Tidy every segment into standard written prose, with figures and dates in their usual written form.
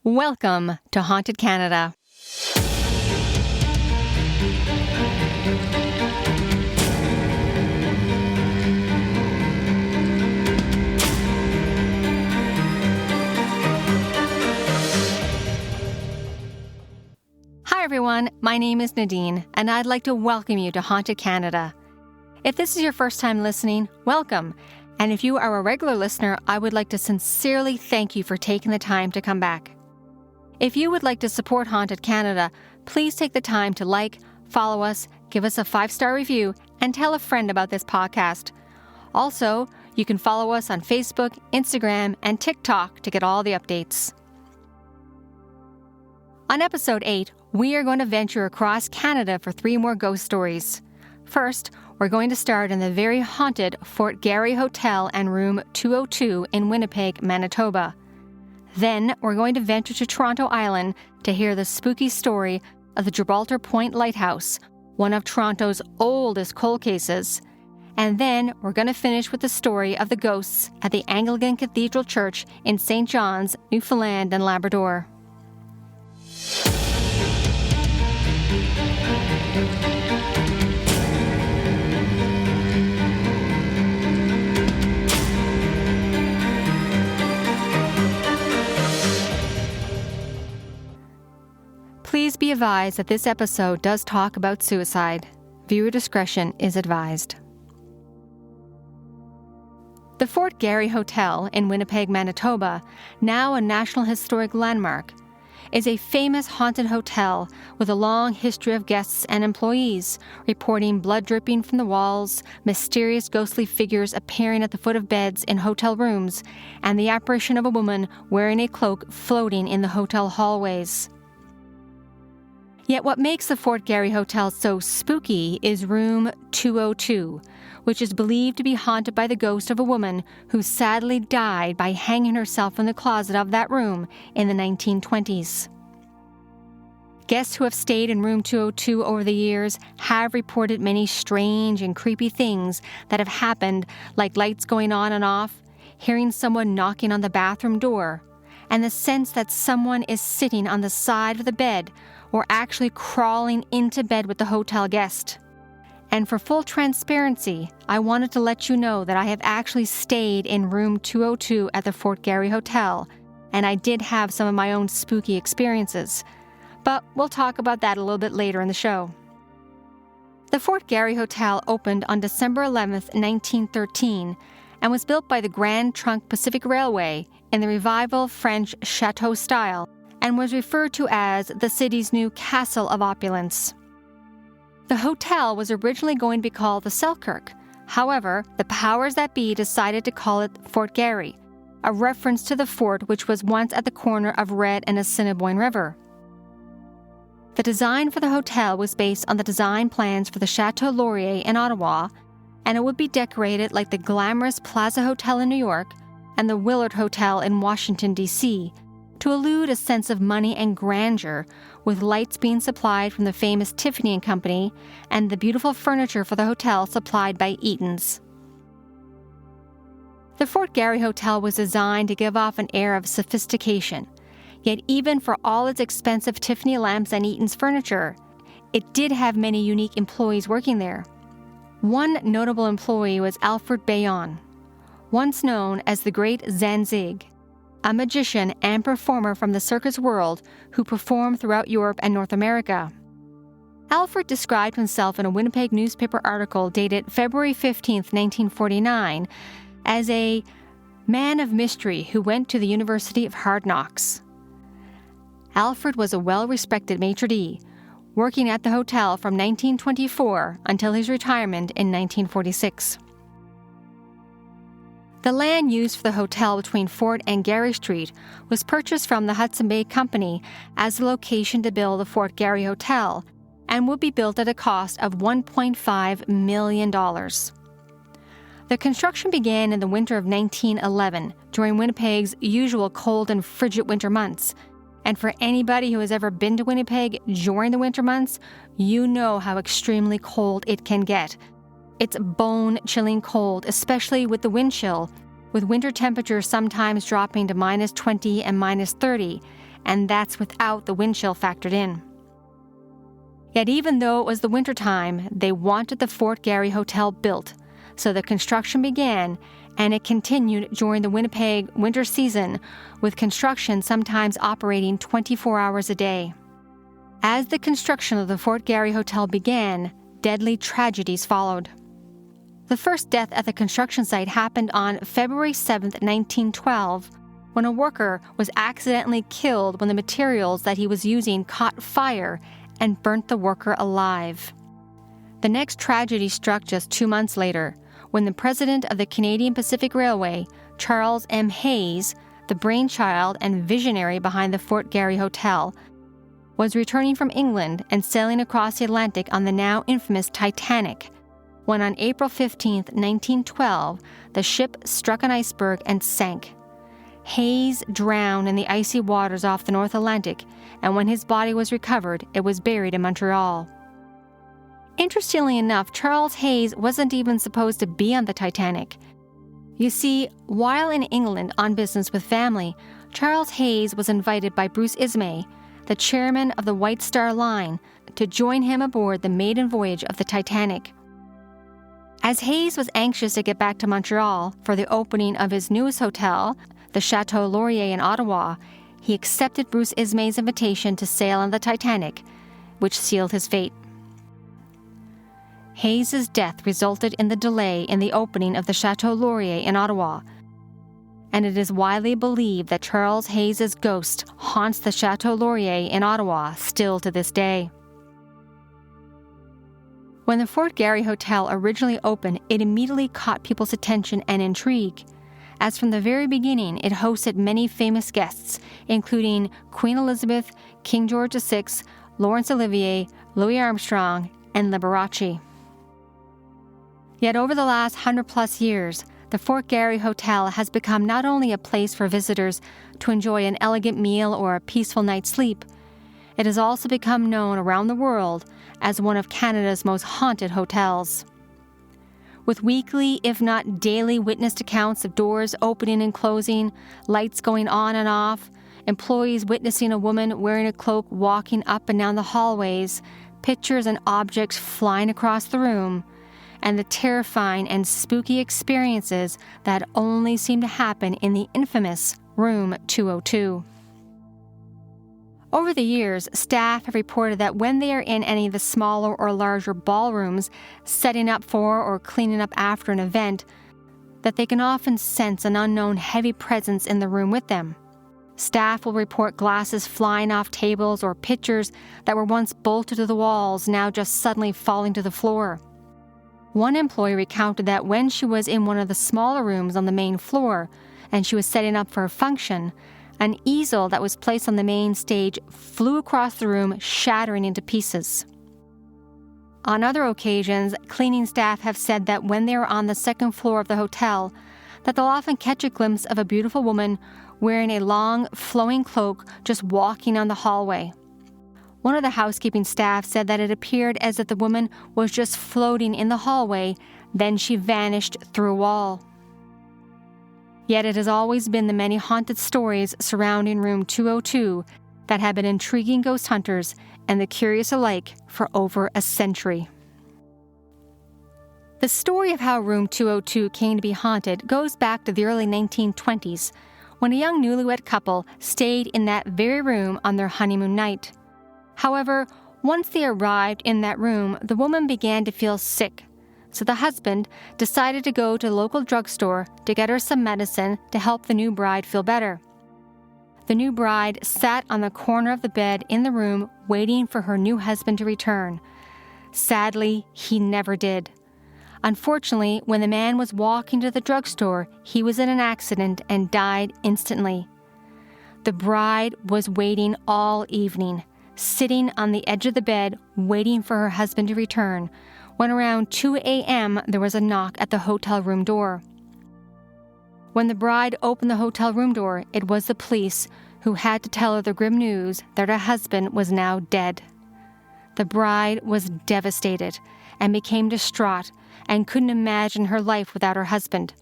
Welcome to Haunted Canada. Hi everyone, my name is Nadine, and I'd like to welcome you to Haunted Canada. If this is your first time listening, welcome. And if you are a regular listener, I would like to sincerely thank you for taking the time to come back. If you would like to support Haunted Canada, please take the time to like, follow us, give us a 5-star review, and tell a friend about this podcast. Also, you can follow us on Facebook, Instagram, and TikTok to get all the updates. On episode 8, we are going to venture across Canada for 3 more ghost stories. First, we're going to start in the very haunted Fort Garry Hotel and Room 202 in Winnipeg, Manitoba. Then, we're going to venture to Toronto Island to hear the spooky story of the Gibraltar Point Lighthouse, one of Toronto's oldest cold cases. And then, we're going to finish with the story of the ghosts at the Anglican Cathedral Church in St. John's, Newfoundland and Labrador. Please be advised that this episode does talk about suicide. Viewer discretion is advised. The Fort Garry Hotel in Winnipeg, Manitoba, now a National Historic Landmark, is a famous haunted hotel with a long history of guests and employees reporting blood dripping from the walls, mysterious ghostly figures appearing at the foot of beds in hotel rooms, and the apparition of a woman wearing a cloak floating in the hotel hallways. Yet what makes the Fort Garry Hotel so spooky is Room 202, which is believed to be haunted by the ghost of a woman who sadly died by hanging herself in the closet of that room in the 1920s. Guests who have stayed in Room 202 over the years have reported many strange and creepy things that have happened, like lights going on and off, hearing someone knocking on the bathroom door, and the sense that someone is sitting on the side of the bed or actually crawling into bed with the hotel guest. And for full transparency, I wanted to let you know that I have actually stayed in Room 202 at the Fort Garry Hotel, and I did have some of my own spooky experiences. But we'll talk about that a little bit later in the show. The Fort Garry Hotel opened on December 11th, 1913, and was built by the Grand Trunk Pacific Railway in the revival French chateau style, and was referred to as the city's new castle of opulence. The hotel was originally going to be called the Selkirk. However, the powers that be decided to call it Fort Garry, a reference to the fort which was once at the corner of Red and Assiniboine River. The design for the hotel was based on the design plans for the Chateau Laurier in Ottawa, and it would be decorated like the glamorous Plaza Hotel in New York and the Willard Hotel in Washington, D.C., to elude a sense of money and grandeur, with lights being supplied from the famous Tiffany & Company and the beautiful furniture for the hotel supplied by Eaton's. The Fort Garry Hotel was designed to give off an air of sophistication, yet even for all its expensive Tiffany lamps and Eaton's furniture, it did have many unique employees working there. One notable employee was Alfred Bayon, once known as the Great Zanzig, a magician and performer from the circus world who performed throughout Europe and North America. Alfred described himself in a Winnipeg newspaper article dated February 15, 1949, as a man of mystery who went to the University of Hard Knocks. Alfred was a well-respected maitre d', working at the hotel from 1924 until his retirement in 1946. The land used for the hotel between Fort and Garry Street was purchased from the Hudson Bay Company as the location to build the Fort Garry Hotel, and would be built at a cost of $1.5 million. The construction began in the winter of 1911, during Winnipeg's usual cold and frigid winter months. And for anybody who has ever been to Winnipeg during the winter months, you know how extremely cold it can get. It's bone-chilling cold, especially with the wind chill, with winter temperatures sometimes dropping to -20 and -30, and that's without the wind chill factored in. Yet even though it was the wintertime, they wanted the Fort Garry Hotel built, so the construction began, and it continued during the Winnipeg winter season, with construction sometimes operating 24 hours a day. As the construction of the Fort Garry Hotel began, deadly tragedies followed. The first death at the construction site happened on February 7, 1912, when a worker was accidentally killed when the materials that he was using caught fire and burnt the worker alive. The next tragedy struck just 2 months later, when the president of the Canadian Pacific Railway, Charles M. Hayes, the brainchild and visionary behind the Fort Garry Hotel, was returning from England and sailing across the Atlantic on the now infamous Titanic, when on April 15, 1912, the ship struck an iceberg and sank. Hayes drowned in the icy waters off the North Atlantic, and when his body was recovered, it was buried in Montreal. Interestingly enough, Charles Hayes wasn't even supposed to be on the Titanic. You see, while in England on business with family, Charles Hayes was invited by Bruce Ismay, the chairman of the White Star Line, to join him aboard the maiden voyage of the Titanic. As Hayes was anxious to get back to Montreal for the opening of his newest hotel, the Chateau Laurier in Ottawa, he accepted Bruce Ismay's invitation to sail on the Titanic, which sealed his fate. Hayes' death resulted in the delay in the opening of the Chateau Laurier in Ottawa, and it is widely believed that Charles Hayes' ghost haunts the Chateau Laurier in Ottawa still to this day. When the Fort Garry Hotel originally opened, it immediately caught people's attention and intrigue, as from the very beginning it hosted many famous guests, including Queen Elizabeth, King George VI, Laurence Olivier, Louis Armstrong, and Liberace. Yet over the last 100-plus years, the Fort Garry Hotel has become not only a place for visitors to enjoy an elegant meal or a peaceful night's sleep, it has also become known around the world as one of Canada's most haunted hotels. With weekly, if not daily, witnessed accounts of doors opening and closing, lights going on and off, employees witnessing a woman wearing a cloak walking up and down the hallways, pictures and objects flying across the room, and the terrifying and spooky experiences that only seem to happen in the infamous Room 202. Over the years, staff have reported that when they are in any of the smaller or larger ballrooms, setting up for or cleaning up after an event, that they can often sense an unknown heavy presence in the room with them. Staff will report glasses flying off tables or pictures that were once bolted to the walls now just suddenly falling to the floor. One employee recounted that when she was in one of the smaller rooms on the main floor and she was setting up for a function, an easel that was placed on the main stage flew across the room, shattering into pieces. On other occasions, cleaning staff have said that when they are on the second floor of the hotel, that they'll often catch a glimpse of a beautiful woman wearing a long, flowing cloak just walking on the hallway. One of the housekeeping staff said that it appeared as if the woman was just floating in the hallway, then she vanished through a wall. Yet it has always been the many haunted stories surrounding Room 202 that have been intriguing ghost hunters and the curious alike for over a century. The story of how Room 202 came to be haunted goes back to the early 1920s, when a young newlywed couple stayed in that very room on their honeymoon night. However, once they arrived in that room, the woman began to feel sick, so the husband decided to go to the local drugstore to get her some medicine to help the new bride feel better. The new bride sat on the corner of the bed in the room waiting for her new husband to return. Sadly, he never did. Unfortunately, when the man was walking to the drugstore, he was in an accident and died instantly. The bride was waiting all evening, sitting on the edge of the bed waiting for her husband to return, when around 2 a.m. there was a knock at the hotel room door. When the bride opened the hotel room door, it was the police who had to tell her the grim news that her husband was now dead. The bride was devastated and became distraught and couldn't imagine her life without her husband.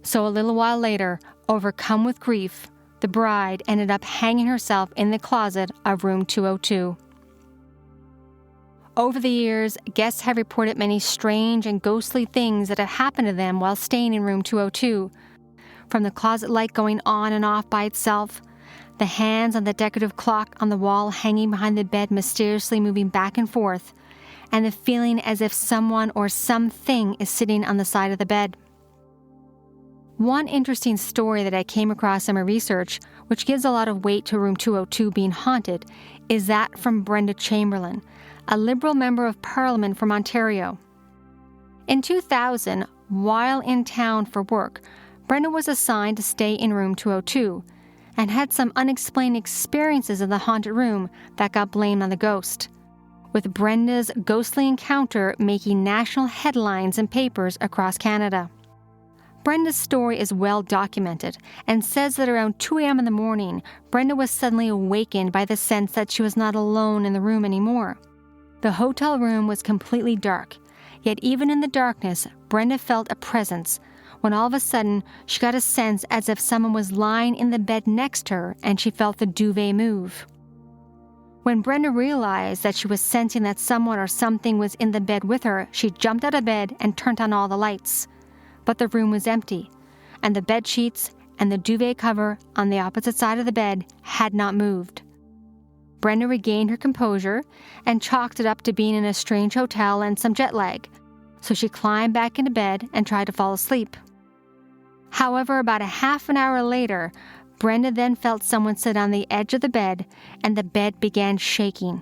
So a little while later, overcome with grief, the bride ended up hanging herself in the closet of room 202. Over the years, guests have reported many strange and ghostly things that have happened to them while staying in room 202, from the closet light going on and off by itself, the hands on the decorative clock on the wall hanging behind the bed mysteriously moving back and forth, and the feeling as if someone or something is sitting on the side of the bed. One interesting story that I came across in my research, which gives a lot of weight to room 202 being haunted, is that from Brenda Chamberlain, a Liberal member of Parliament from Ontario. In 2000, while in town for work, Brenda was assigned to stay in room 202 and had some unexplained experiences in the haunted room that got blamed on the ghost, with Brenda's ghostly encounter making national headlines in papers across Canada. Brenda's story is well documented and says that around 2 a.m. in the morning, Brenda was suddenly awakened by the sense that she was not alone in the room anymore. The hotel room was completely dark, yet even in the darkness, Brenda felt a presence when all of a sudden she got a sense as if someone was lying in the bed next to her and she felt the duvet move. When Brenda realized that she was sensing that someone or something was in the bed with her, she jumped out of bed and turned on all the lights. But the room was empty, and the bed sheets and the duvet cover on the opposite side of the bed had not moved. Brenda regained her composure and chalked it up to being in a strange hotel and some jet lag, so she climbed back into bed and tried to fall asleep. However, about a half an hour later, Brenda then felt someone sit on the edge of the bed, and the bed began shaking.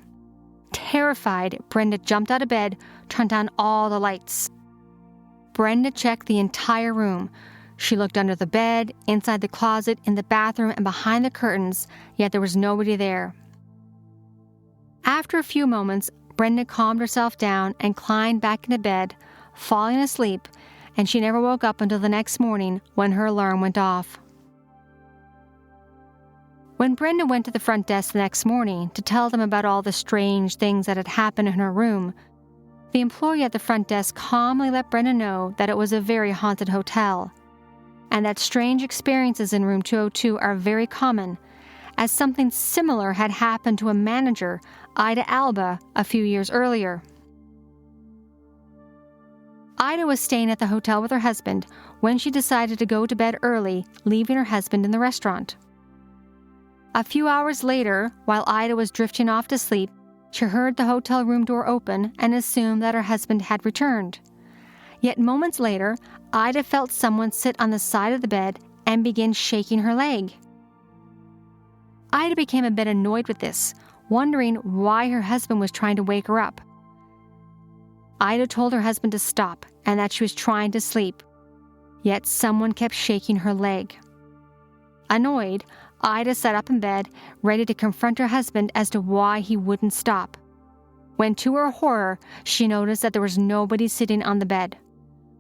Terrified, Brenda jumped out of bed, turned on all the lights. Brenda checked the entire room. She looked under the bed, inside the closet, in the bathroom, and behind the curtains, yet there was nobody there. After a few moments, Brenda calmed herself down and climbed back into bed, falling asleep, and she never woke up until the next morning when her alarm went off. When Brenda went to the front desk the next morning to tell them about all the strange things that had happened in her room, the employee at the front desk calmly let Brenda know that it was a very haunted hotel, and that strange experiences in room 202 are very common, as something similar had happened to a manager, Ida Alba, a few years earlier. Ida was staying at the hotel with her husband when she decided to go to bed early, leaving her husband in the restaurant. A few hours later, while Ida was drifting off to sleep, she heard the hotel room door open and assumed that her husband had returned. Yet moments later, Ida felt someone sit on the side of the bed and begin shaking her leg. Ida became a bit annoyed with this, wondering why her husband was trying to wake her up. Ida told her husband to stop and that she was trying to sleep, yet someone kept shaking her leg. Annoyed, Ida sat up in bed, ready to confront her husband as to why he wouldn't stop, when to her horror, she noticed that there was nobody sitting on the bed.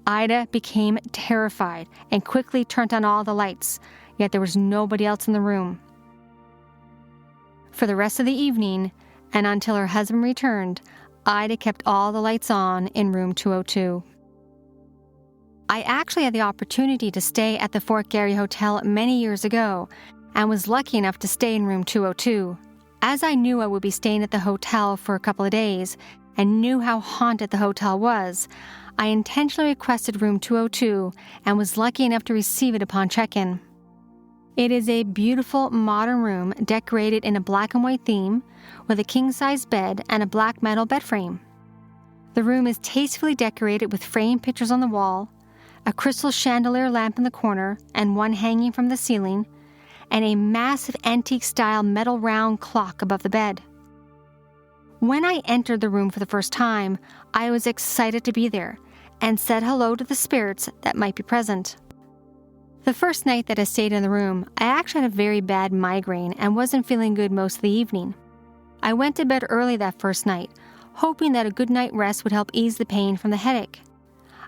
Ida became terrified and quickly turned on all the lights, yet there was nobody else in the room. For the rest of the evening, and until her husband returned, Ida kept all the lights on in room 202. I actually had the opportunity to stay at the Fort Garry Hotel many years ago, and was lucky enough to stay in room 202. As I knew I would be staying at the hotel for a couple of days and knew how haunted the hotel was, I intentionally requested room 202 and was lucky enough to receive it upon check-in. It is a beautiful modern room decorated in a black and white theme with a king-size bed and a black metal bed frame. The room is tastefully decorated with framed pictures on the wall, a crystal chandelier lamp in the corner and one hanging from the ceiling, and a massive antique-style metal round clock above the bed. When I entered the room for the first time, I was excited to be there and said hello to the spirits that might be present. The first night that I stayed in the room, I actually had a very bad migraine and wasn't feeling good most of the evening. I went to bed early that first night, hoping that a good night rest would help ease the pain from the headache.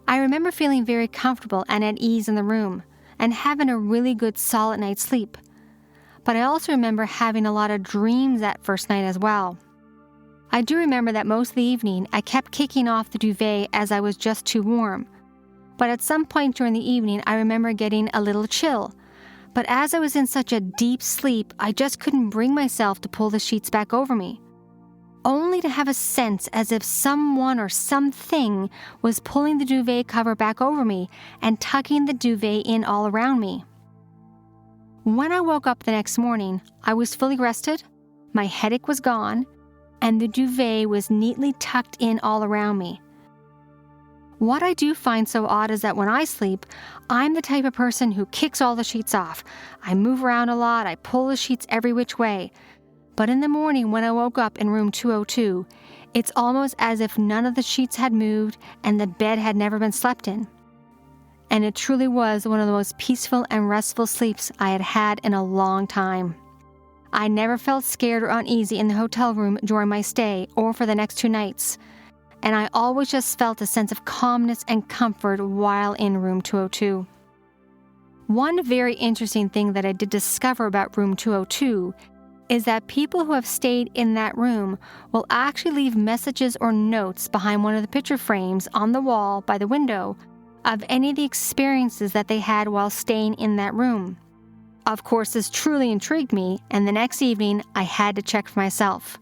I remember feeling very comfortable and at ease in the room and having a really good solid night's sleep. But I also remember having a lot of dreams that first night as well. I do remember that most of the evening I kept kicking off the duvet as I was just too warm. But at some point during the evening I remember getting a little chill, But as I was in such a deep sleep, I just couldn't bring myself to pull the sheets back over me, only to have a sense as if someone or something was pulling the duvet cover back over me and tucking the duvet in all around me. When I woke up the next morning, I was fully rested, my headache was gone, and the duvet was neatly tucked in all around me. What I do find so odd is that when I sleep, I'm the type of person who kicks all the sheets off. I move around a lot, I pull the sheets every which way. But in the morning when I woke up in room 202, it's almost as if none of the sheets had moved and the bed had never been slept in. And it truly was one of the most peaceful and restful sleeps I had had in a long time. I never felt scared or uneasy in the hotel room during my stay or for the next 2 nights. And I always just felt a sense of calmness and comfort while in room 202. One very interesting thing that I did discover about room 202 is that people who have stayed in that room will actually leave messages or notes behind one of the picture frames on the wall by the window of any of the experiences that they had while staying in that room. Of course, this truly intrigued me, and the next evening I had to check for myself.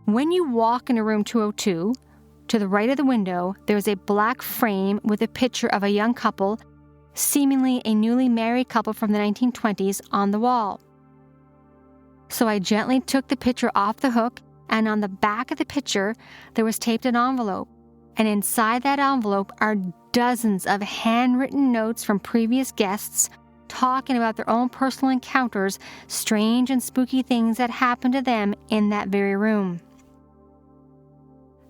When you walk into room 202, to the right of the window, there's a black frame with a picture of a young couple, seemingly a newly married couple from the 1920s, on the wall. So I gently took the picture off the hook, and on the back of the picture, there was taped an envelope. And inside that envelope are dozens of handwritten notes from previous guests talking about their own personal encounters, strange and spooky things that happened to them in that very room.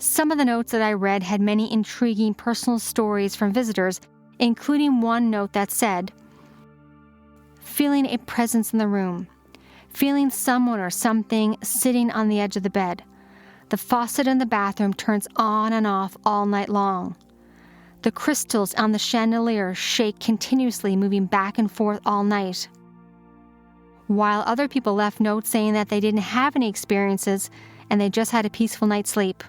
Some of the notes that I read had many intriguing personal stories from visitors, including one note that said, "Feeling a presence in the room. Feeling someone or something sitting on the edge of the bed. The faucet in the bathroom turns on and off all night long. The crystals on the chandelier shake continuously, moving back and forth all night." While other people left notes saying that they didn't have any experiences and they just had a peaceful night's sleep.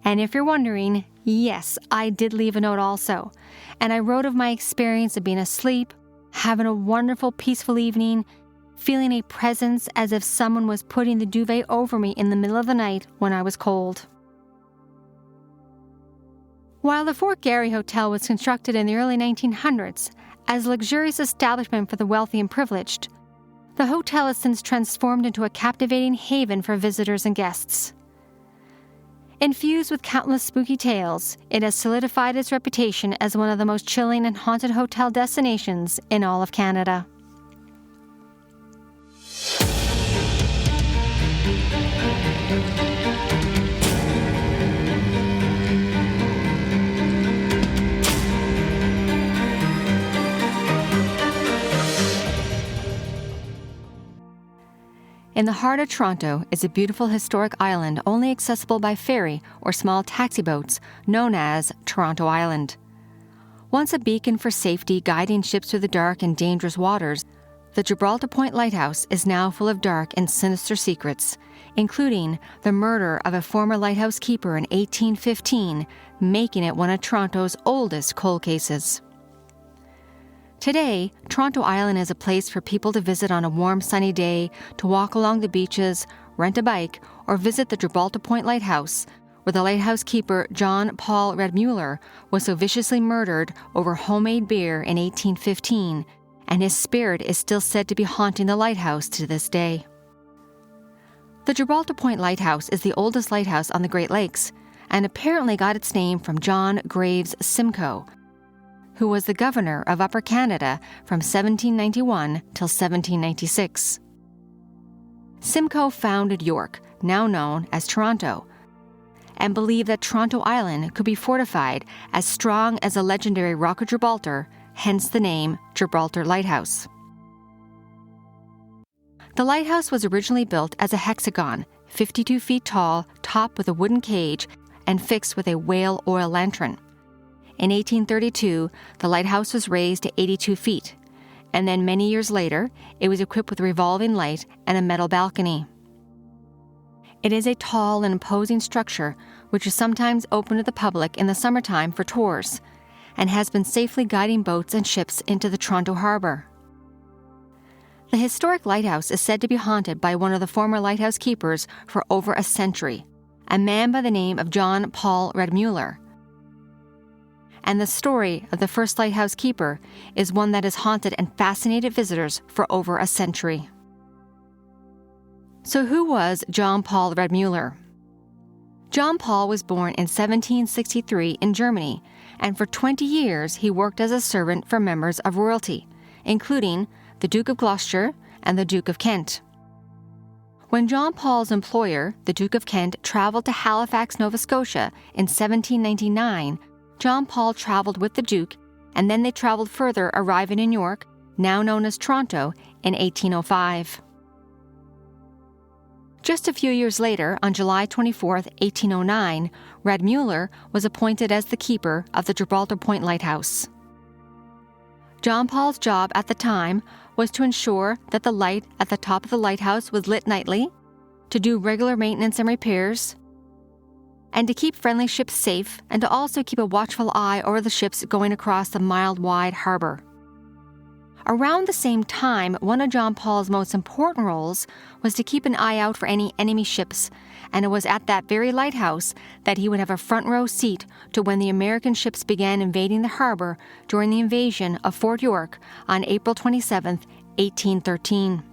And if you're wondering, yes, I did leave a note also. And I wrote of my experience of being asleep, having a wonderful, peaceful evening, feeling a presence as if someone was putting the duvet over me in the middle of the night when I was cold. While the Fort Garry Hotel was constructed in the early 1900s as a luxurious establishment for the wealthy and privileged, the hotel has since transformed into a captivating haven for visitors and guests. Infused with countless spooky tales, it has solidified its reputation as one of the most chilling and haunted hotel destinations in all of Canada. In the heart of Toronto is a beautiful historic island only accessible by ferry or small taxi boats known as Toronto Island. Once a beacon for safety guiding ships through the dark and dangerous waters, the Gibraltar Point Lighthouse is now full of dark and sinister secrets, including the murder of a former lighthouse keeper in 1815, making it one of Toronto's oldest cold cases. Today, Toronto Island is a place for people to visit on a warm, sunny day, to walk along the beaches, rent a bike, or visit the Gibraltar Point Lighthouse, where the lighthouse keeper John Paul Redmuller was so viciously murdered over homemade beer in 1815, and his spirit is still said to be haunting the lighthouse to this day. The Gibraltar Point Lighthouse is the oldest lighthouse on the Great Lakes, and apparently got its name from John Graves Simcoe, who was the governor of Upper Canada from 1791 till 1796. Simcoe founded York, now known as Toronto, and believed that Toronto Island could be fortified as strong as the legendary Rock of Gibraltar, hence the name Gibraltar Lighthouse. The lighthouse was originally built as a hexagon, 52 feet tall, topped with a wooden cage, and fixed with a whale oil lantern. In 1832, the lighthouse was raised to 82 feet, and then many years later, it was equipped with a revolving light and a metal balcony. It is a tall and imposing structure which is sometimes open to the public in the summertime for tours, and has been safely guiding boats and ships into the Toronto harbor. The historic lighthouse is said to be haunted by one of the former lighthouse keepers for over a century, a man by the name of John Paul Redmuller. And the story of the first lighthouse keeper is one that has haunted and fascinated visitors for over a century. So who was John Paul Redmuller? John Paul was born in 1763 in Germany, and for 20 years he worked as a servant for members of royalty, including the Duke of Gloucester and the Duke of Kent. When John Paul's employer, the Duke of Kent, traveled to Halifax, Nova Scotia in 1799, John Paul traveled with the Duke, and then they traveled further, arriving in York, now known as Toronto, in 1805. Just a few years later, on July 24, 1809, Redmuller was appointed as the keeper of the Gibraltar Point Lighthouse. John Paul's job at the time was to ensure that the light at the top of the lighthouse was lit nightly, to do regular maintenance and repairs, and to keep friendly ships safe, and to also keep a watchful eye over the ships going across the mile-wide harbor. Around the same time, one of John Paul's most important roles was to keep an eye out for any enemy ships, and it was at that very lighthouse that he would have a front row seat to when the American ships began invading the harbor during the invasion of Fort York on April 27, 1813.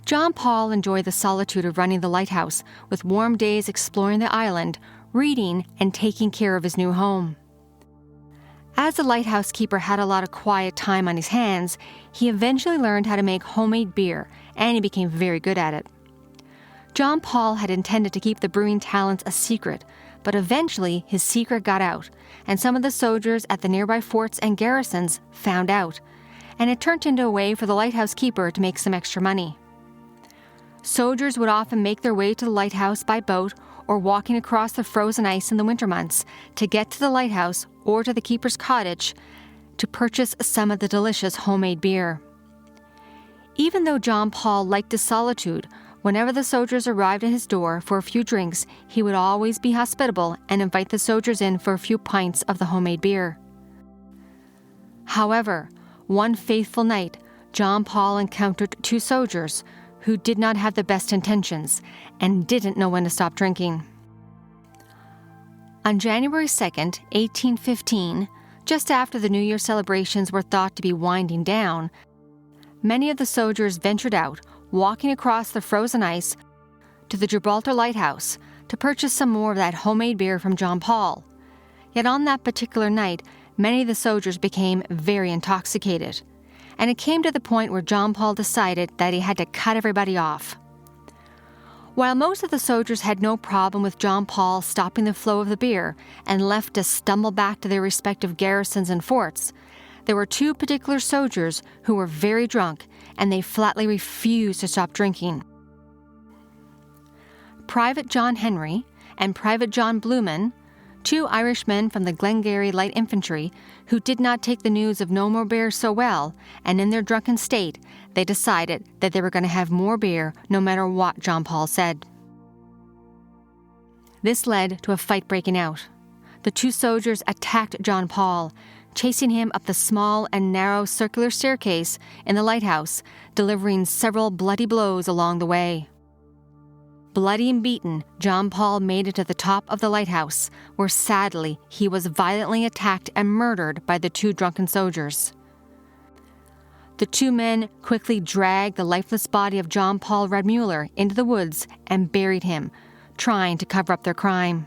John Paul enjoyed the solitude of running the lighthouse, with warm days exploring the island, reading, and taking care of his new home. As the lighthouse keeper had a lot of quiet time on his hands, he eventually learned how to make homemade beer, and he became very good at it. John Paul had intended to keep the brewing talents a secret, but eventually his secret got out, and some of the soldiers at the nearby forts and garrisons found out, and it turned into a way for the lighthouse keeper to make some extra money. Soldiers would often make their way to the lighthouse by boat or walking across the frozen ice in the winter months to get to the lighthouse or to the keeper's cottage to purchase some of the delicious homemade beer. Even though John Paul liked his solitude, whenever the soldiers arrived at his door for a few drinks, he would always be hospitable and invite the soldiers in for a few pints of the homemade beer. However, one fateful night, John Paul encountered two soldiers who did not have the best intentions and didn't know when to stop drinking. On January 2nd, 1815, just after the New Year celebrations were thought to be winding down, many of the soldiers ventured out, walking across the frozen ice to the Gibraltar Lighthouse to purchase some more of that homemade beer from John Paul. Yet on that particular night, many of the soldiers became very intoxicated, and it came to the point where John Paul decided that he had to cut everybody off. While most of the soldiers had no problem with John Paul stopping the flow of the beer and left to stumble back to their respective garrisons and forts, there were two particular soldiers who were very drunk, and they flatly refused to stop drinking. Private John Henry and Private John Blumen, two Irishmen from the Glengarry Light Infantry who did not take the news of no more beer so well, and in their drunken state, they decided that they were going to have more beer no matter what John Paul said. This led to a fight breaking out. The two soldiers attacked John Paul, chasing him up the small and narrow circular staircase in the lighthouse, delivering several bloody blows along the way. Bloody and beaten, John Paul made it to the top of the lighthouse, where sadly he was violently attacked and murdered by the two drunken soldiers. The two men quickly dragged the lifeless body of John Paul Redmuller into the woods and buried him, trying to cover up their crime.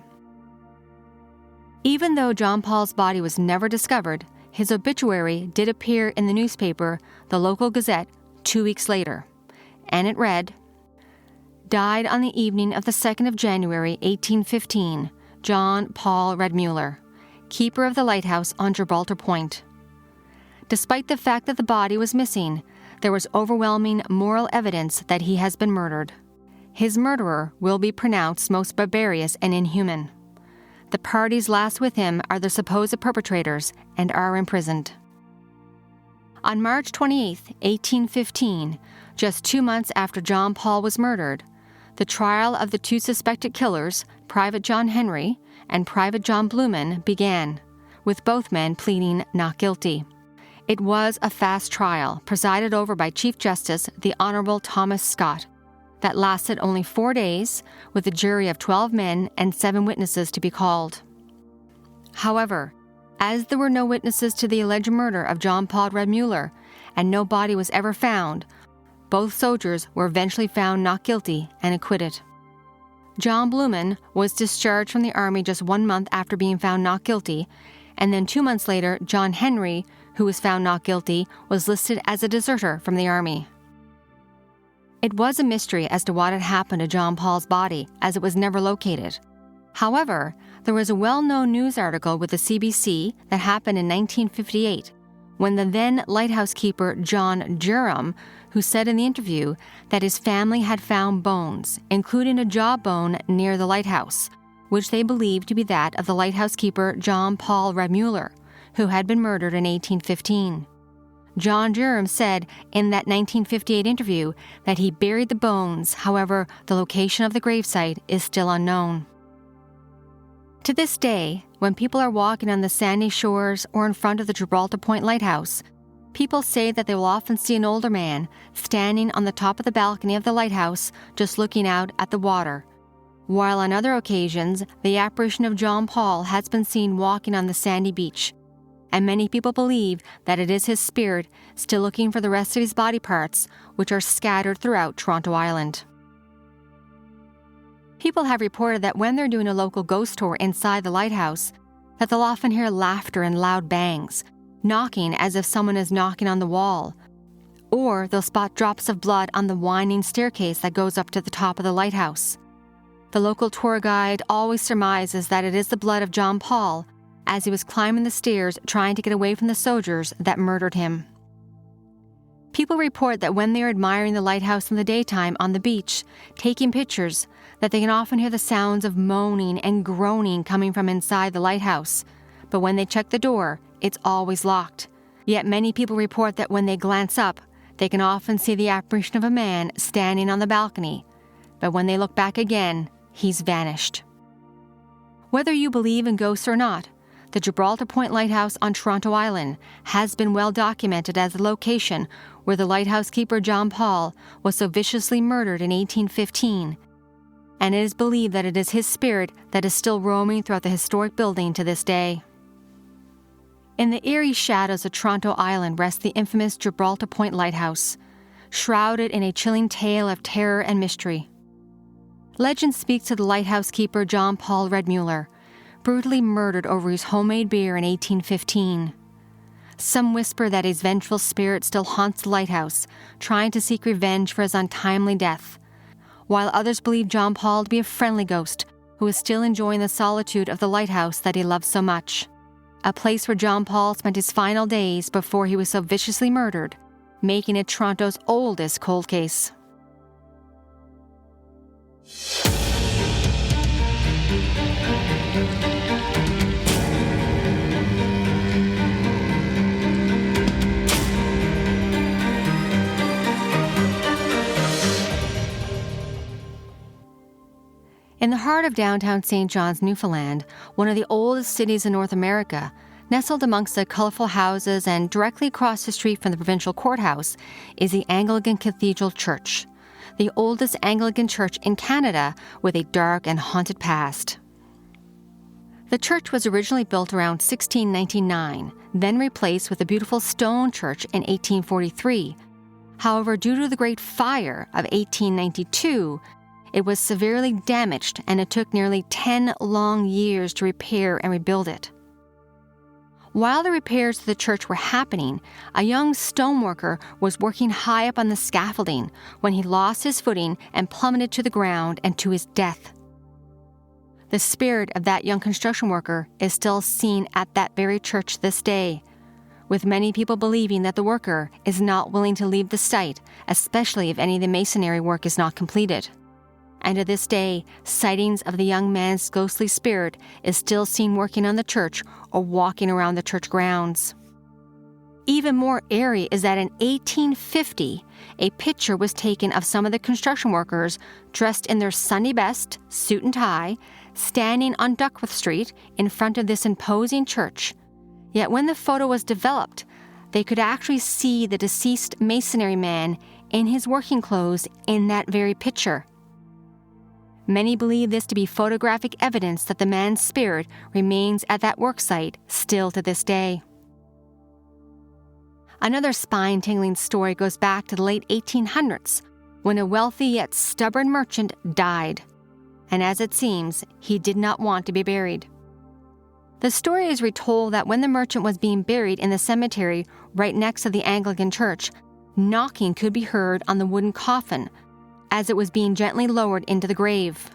Even though John Paul's body was never discovered, his obituary did appear in the newspaper, the local Gazette, 2 weeks later, and it read, "Died on the evening of the 2nd of January, 1815, John Paul Redmuller, keeper of the lighthouse on Gibraltar Point." Despite the fact that the body was missing, there was overwhelming moral evidence that he has been murdered. His murderer will be pronounced most barbarous and inhuman. The parties last with him are the supposed perpetrators and are imprisoned. On March 28, 1815, just 2 months after John Paul was murdered, the trial of the two suspected killers, Private John Henry and Private John Blumen, began, with both men pleading not guilty. It was a fast trial, presided over by Chief Justice the Honorable Thomas Scott, that lasted only 4 days, with a jury of 12 men and 7 witnesses to be called. However, as there were no witnesses to the alleged murder of John Paul Redmuller, and no body was ever found, both soldiers were eventually found not guilty and acquitted. John Blumen was discharged from the Army just 1 month after being found not guilty, and then 2 months later, John Henry, who was found not guilty, was listed as a deserter from the Army. It was a mystery as to what had happened to John Paul's body, as it was never located. However, there was a well-known news article with the CBC that happened in 1958, when the then lighthouse keeper John Durham, who said in the interview that his family had found bones, including a jawbone near the lighthouse, which they believed to be that of the lighthouse keeper John Paul Redmuller, who had been murdered in 1815. John Durham said in that 1958 interview that he buried the bones, however, the location of the gravesite is still unknown. To this day, when people are walking on the sandy shores or in front of the Gibraltar Point Lighthouse, people say that they will often see an older man standing on the top of the balcony of the lighthouse just looking out at the water, while on other occasions, the apparition of John Paul has been seen walking on the sandy beach, and many people believe that it is his spirit still looking for the rest of his body parts, which are scattered throughout Toronto Island. People have reported that when they're doing a local ghost tour inside the lighthouse, that they'll often hear laughter and loud bangs, knocking as if someone is knocking on the wall, or they'll spot drops of blood on the winding staircase that goes up to the top of the lighthouse. The local tour guide always surmises that it is the blood of John Paul, as he was climbing the stairs trying to get away from the soldiers that murdered him. People report that when they are admiring the lighthouse in the daytime on the beach, taking pictures, that they can often hear the sounds of moaning and groaning coming from inside the lighthouse, but when they check the door, it's always locked. Yet many people report that when they glance up, they can often see the apparition of a man standing on the balcony, but when they look back again, he's vanished. Whether you believe in ghosts or not, the Gibraltar Point Lighthouse on Toronto Island has been well documented as the location where the lighthouse keeper John Paul was so viciously murdered in 1815, and it is believed that it is his spirit that is still roaming throughout the historic building to this day. In the eerie shadows of Toronto Island rests the infamous Gibraltar Point Lighthouse, shrouded in a chilling tale of terror and mystery. Legend speaks to the lighthouse keeper John Paul Redmuller, brutally murdered over his homemade beer in 1815. Some whisper that his vengeful spirit still haunts the lighthouse, trying to seek revenge for his untimely death, while others believe John Paul to be a friendly ghost who is still enjoying the solitude of the lighthouse that he loved so much, a place where John Paul spent his final days before he was so viciously murdered, making it Toronto's oldest cold case. In the heart of downtown St. John's, Newfoundland, one of the oldest cities in North America, nestled amongst the colorful houses and directly across the street from the provincial courthouse, is the Anglican Cathedral Church, the oldest Anglican church in Canada with a dark and haunted past. The church was originally built around 1699, then replaced with a beautiful stone church in 1843. However, due to the Great Fire of 1892, it was severely damaged, and it took nearly 10 long years to repair and rebuild it. While the repairs to the church were happening, a young stoneworker was working high up on the scaffolding when he lost his footing and plummeted to the ground and to his death. The spirit of that young construction worker is still seen at that very church this day, with many people believing that the worker is not willing to leave the site, especially if any of the masonry work is not completed. And to this day, sightings of the young man's ghostly spirit is still seen working on the church or walking around the church grounds. Even more eerie is that in 1850, a picture was taken of some of the construction workers dressed in their Sunday best, suit and tie, standing on Duckworth Street in front of this imposing church, Yet when the photo was developed, they could actually see the deceased masonry man in his working clothes in that very picture. Many believe this to be photographic evidence that the man's spirit remains at that worksite still to this day. Another spine-tingling story goes back to the late 1800s, when a wealthy yet stubborn merchant died, and as it seems, he did not want to be buried. The story is retold that when the merchant was being buried in the cemetery right next to the Anglican church, knocking could be heard on the wooden coffin as it was being gently lowered into the grave.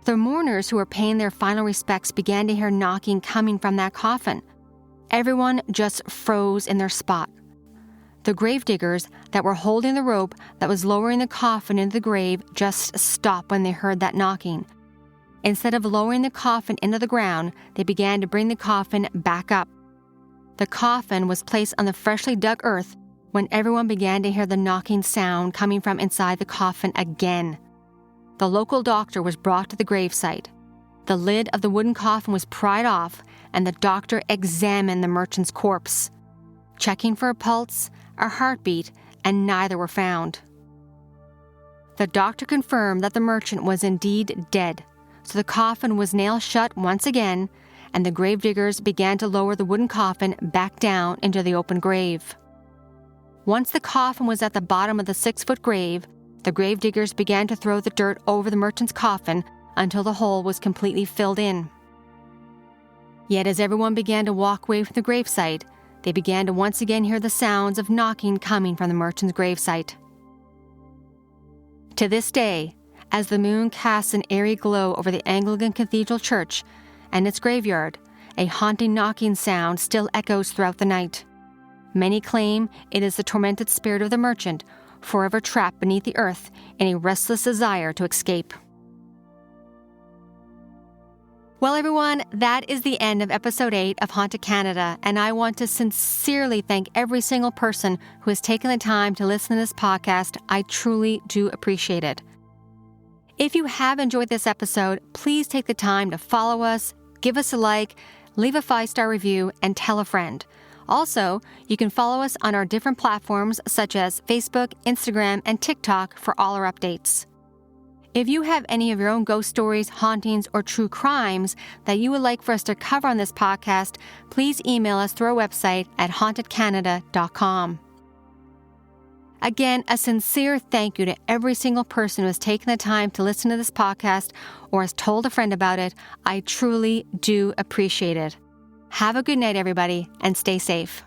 The mourners who were paying their final respects began to hear knocking coming from that coffin. Everyone just froze in their spot. The gravediggers that were holding the rope that was lowering the coffin into the grave just stopped when they heard that knocking. Instead of lowering the coffin into the ground, they began to bring the coffin back up. The coffin was placed on the freshly dug earth when everyone began to hear the knocking sound coming from inside the coffin again. The local doctor was brought to the gravesite. The lid of the wooden coffin was pried off, and the doctor examined the merchant's corpse, checking for a pulse, a heartbeat, and neither were found. The doctor confirmed that the merchant was indeed dead, so the coffin was nailed shut once again, and the gravediggers began to lower the wooden coffin back down into the open grave. Once the coffin was at the bottom of the 6-foot grave, the gravediggers began to throw the dirt over the merchant's coffin until the hole was completely filled in. Yet as everyone began to walk away from the gravesite, they began to once again hear the sounds of knocking coming from the merchant's gravesite. To this day, as the moon casts an airy glow over the Anglican Cathedral church and its graveyard, a haunting knocking sound still echoes throughout the night. Many claim it is the tormented spirit of the merchant, forever trapped beneath the earth in a restless desire to escape. Well, everyone, that is the end of episode 8 of Haunted Canada, and I want to sincerely thank every single person who has taken the time to listen to this podcast. I truly do appreciate it. If you have enjoyed this episode, please take the time to follow us, give us a like, leave a 5-star review, and tell a friend. Also, you can follow us on our different platforms such as Facebook, Instagram, and TikTok for all our updates. If you have any of your own ghost stories, hauntings, or true crimes that you would like for us to cover on this podcast, please email us through our website at hauntedcanada.com. Again, a sincere thank you to every single person who has taken the time to listen to this podcast or has told a friend about it. I truly do appreciate it. Have a good night, everybody, and stay safe.